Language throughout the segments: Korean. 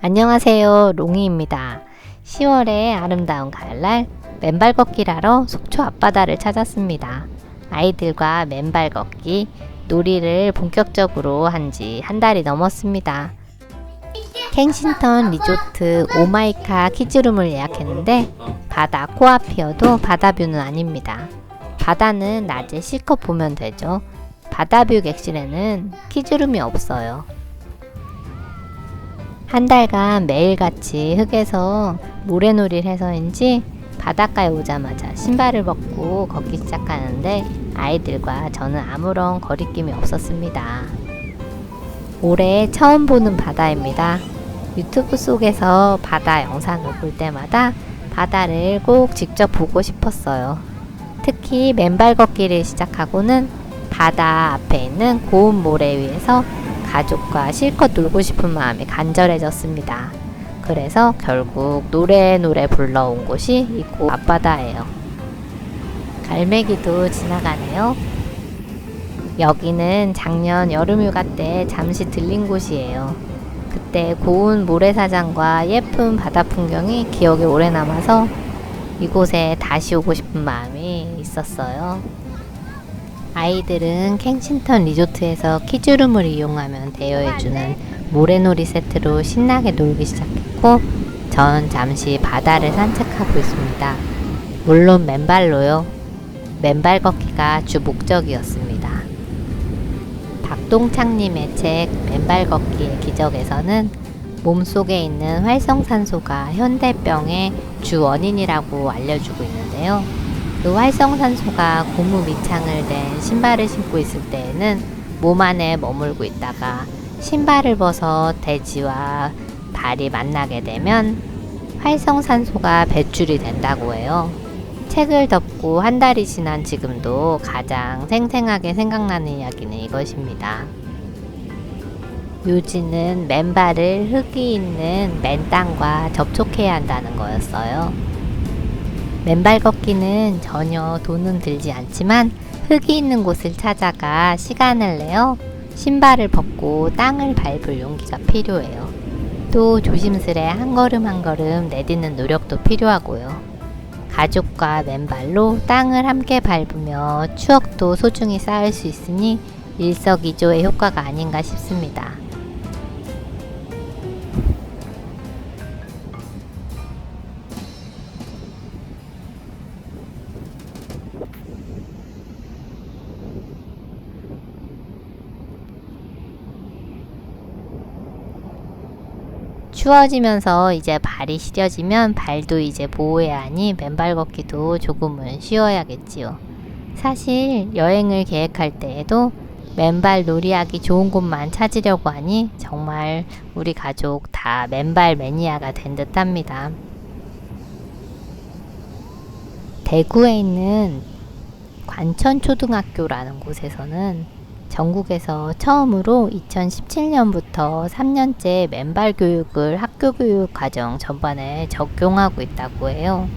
안녕하세요, 롱이입니다. 10월의 아름다운 가을날 맨발 걷기를 하러 속초 앞바다를 찾았습니다. 아이들과 맨발 걷기 놀이를 본격적으로 한 지 한 달이 넘었습니다. 켄싱턴 리조트 오마이카 키즈룸을 예약했는데 바다 코앞이어도 바다뷰는 아닙니다. 바다는 낮에 실컷 보면 되죠. 바다뷰 객실에는 키즈룸이 없어요. 한 달간 매일같이 흙에서 모래놀이를 해서인지 바닷가에 오자마자 신발을 벗고 걷기 시작하는데 아이들과 저는 아무런 거리낌이 없었습니다. 올해 처음 보는 바다입니다. 유튜브 속에서 바다 영상을 볼 때마다 바다를 꼭 직접 보고 싶었어요. 특히 맨발 걷기를 시작하고는 바다 앞에 있는 고운 모래 위에서 가족과 실컷 놀고 싶은 마음이 간절해졌습니다. 그래서 결국 노래 불러온 곳이 이곳 앞바다예요. 갈매기도 지나가네요. 여기는 작년 여름휴가 때 잠시 들린 곳이에요. 그때 고운 모래사장과 예쁜 바다 풍경이 기억에 오래 남아서 이곳에 다시 오고 싶은 마음이 있었어요. 아이들은 켄싱턴 리조트에서 키즈룸을 이용하면 대여해주는 모래놀이 세트로 신나게 놀기 시작했고 전 잠시 바다를 산책하고 있습니다. 물론 맨발로요. 맨발 걷기가 주 목적이었습니다. 박동창님의 책 맨발 걷기의 기적에서는 몸속에 있는 활성산소가 현대병의 주 원인이라고 알려주고 있는데요. 그 활성산소가 고무 밑창을 댄 신발을 신고 있을 때에는 몸 안에 머물고 있다가 신발을 벗어 대지와 발이 만나게 되면 활성산소가 배출이 된다고 해요. 책을 덮고 한 달이 지난 지금도 가장 생생하게 생각나는 이야기는 이것입니다. 묘지는 맨발을 흙이 있는 맨 땅과 접촉해야 한다는 거였어요. 맨발 걷기는 전혀 돈은 들지 않지만 흙이 있는 곳을 찾아가 시간을 내어 신발을 벗고 땅을 밟을 용기가 필요해요. 또 조심스레 한 걸음 한 걸음 내딛는 노력도 필요하고요. 가족과 맨발로 땅을 함께 밟으며 추억도 소중히 쌓을 수 있으니 일석이조의 효과가 아닌가 싶습니다. 추워지면서 이제 발이 시려지면 발도 이제 보호해야 하니 맨발 걷기도 조금은 쉬어야겠지요. 사실 여행을 계획할 때에도 맨발 놀이하기 좋은 곳만 찾으려고 하니 정말 우리 가족 다 맨발 매니아가 된 듯합니다. 대구에 있는 관천초등학교라는 곳에서는 전국에서 처음으로 2017년부터 3년째 맨발 교육을 학교 교육 과정 전반에 적용하고 있다고 해요.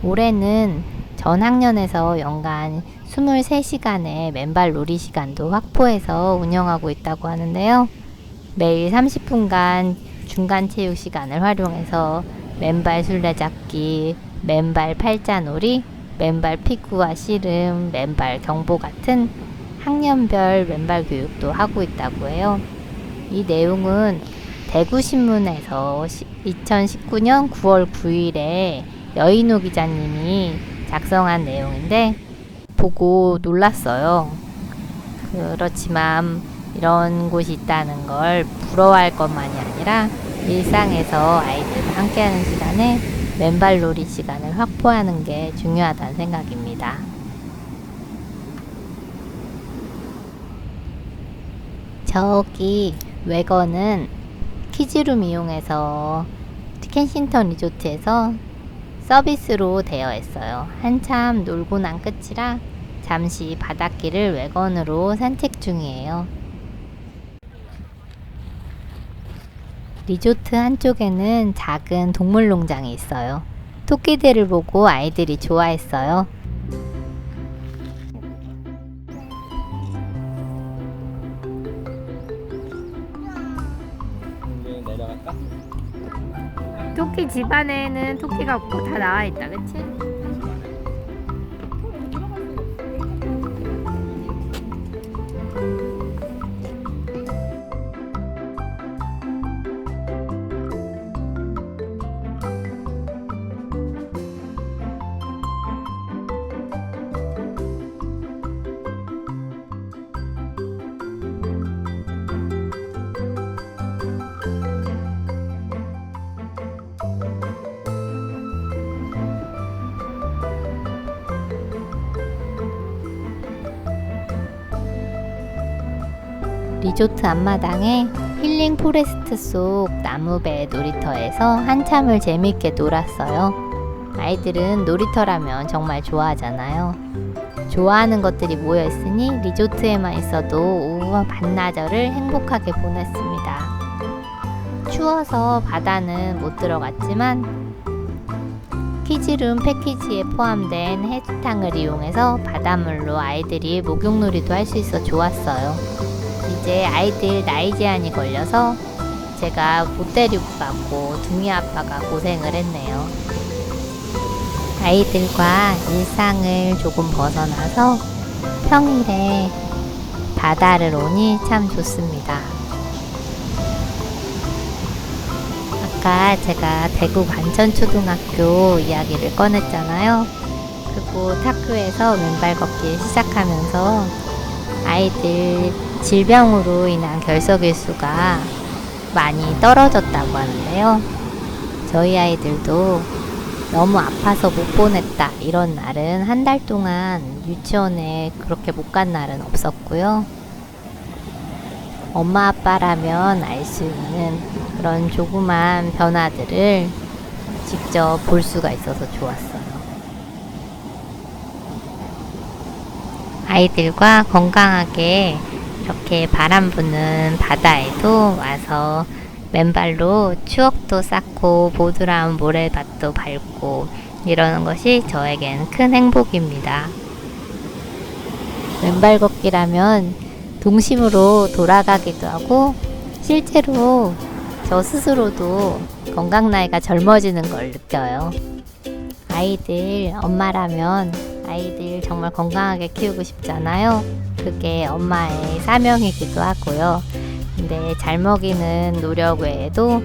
올해는 전 학년에서 연간 23시간의 맨발 놀이 시간도 확보해서 운영하고 있다고 하는데요. 매일 30분간 중간 체육 시간을 활용해서 맨발 술래잡기, 맨발 팔자놀이, 맨발 피구와 씨름, 맨발 경보 같은 학년별 맨발 교육도 하고 있다고 해요. 이 내용은 대구신문에서 2019년 9월 9일에 여인호 기자님이 작성한 내용인데 보고 놀랐어요. 그렇지만 이런 곳이 있다는 걸 부러워할 것만이 아니라 일상에서 아이들과 함께하는 시간에 맨발 놀이 시간을 확보하는 게 중요하다는 생각입니다. 저기 외건은 키즈룸 이용해서 켄싱턴 리조트에서 서비스로 되어 있어요. 한참 놀고 난 끝이라 잠시 바닷길을 외건으로 산책 중이에요. 리조트 한쪽에는 작은 동물농장이 있어요. 토끼들을 보고 아이들이 좋아했어요. 내려갈까? 토끼 집안에는 토끼가 없고 다 나와 있다, 그치? 리조트 앞마당에 힐링 포레스트 속 나무배 놀이터에서 한참을 재밌게 놀았어요. 아이들은 놀이터라면 정말 좋아하잖아요. 좋아하는 것들이 모여 있으니 리조트에만 있어도 오후와 반나절을 행복하게 보냈습니다. 추워서 바다는 못 들어갔지만 키즈룸 패키지에 포함된 해수탕을 이용해서 바닷물로 아이들이 목욕놀이도 할 수 있어 좋았어요. 이제 아이들 나이 제한이 걸려서 제가 못 데리고 가고 둥이 아빠가 고생을 했네요. 아이들과 일상을 조금 벗어나서 평일에 바다를 오니 참 좋습니다. 아까 제가 대구 관천초등학교 이야기를 꺼냈잖아요. 그곳 학교에서 맨발 걷기 시작하면서 아이들 질병으로 인한 결석일수가 많이 떨어졌다고 하는데요. 저희 아이들도 너무 아파서 못 보냈다 이런 날은 한 달 동안 유치원에 그렇게 못 간 날은 없었고요. 엄마 아빠라면 알 수 있는 그런 조그만 변화들을 직접 볼 수가 있어서 좋았어요. 아이들과 건강하게 이렇게 바람 부는 바다에도 와서 맨발로 추억도 쌓고 보드라운 모래밭도 밟고 이러는 것이 저에겐 큰 행복입니다. 맨발 걷기라면 동심으로 돌아가기도 하고 실제로 저 스스로도 건강 나이가 젊어지는 걸 느껴요. 아이들 엄마라면 아이들 정말 건강하게 키우고 싶잖아요. 그게 엄마의 사명이기도 하고요. 근데 잘 먹이는 노력 외에도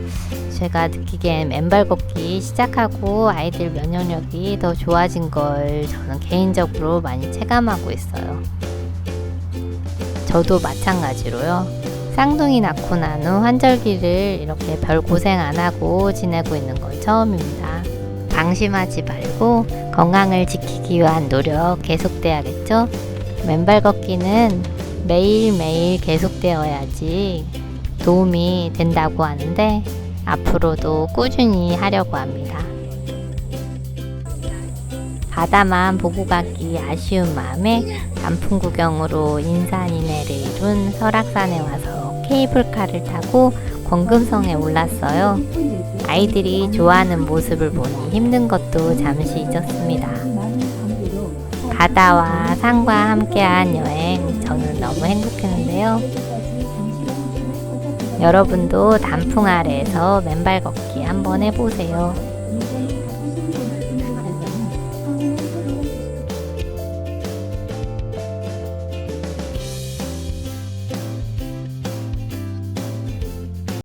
제가 느끼기엔 맨발 걷기 시작하고 아이들 면역력이 더 좋아진 걸 저는 개인적으로 많이 체감하고 있어요. 저도 마찬가지로요. 쌍둥이 낳고 난 후 환절기를 이렇게 별 고생 안 하고 지내고 있는 건 처음입니다. 방심하지 말고 건강을 지키기 위한 노력 계속돼야겠죠? 맨발 걷기는 매일매일 계속되어야지 도움이 된다고 하는데 앞으로도 꾸준히 하려고 합니다. 바다만 보고 가기 아쉬운 마음에 단풍 구경으로 인산인해를 이룬 설악산에 와서 케이블카를 타고 권금성에 올랐어요. 아이들이 좋아하는 모습을 보니 힘든 것도 잠시 잊었습니다. 바다와 산과 함께한 여행 저는 너무 행복했는데요. 여러분도 단풍 아래에서 맨발 걷기 한번 해보세요.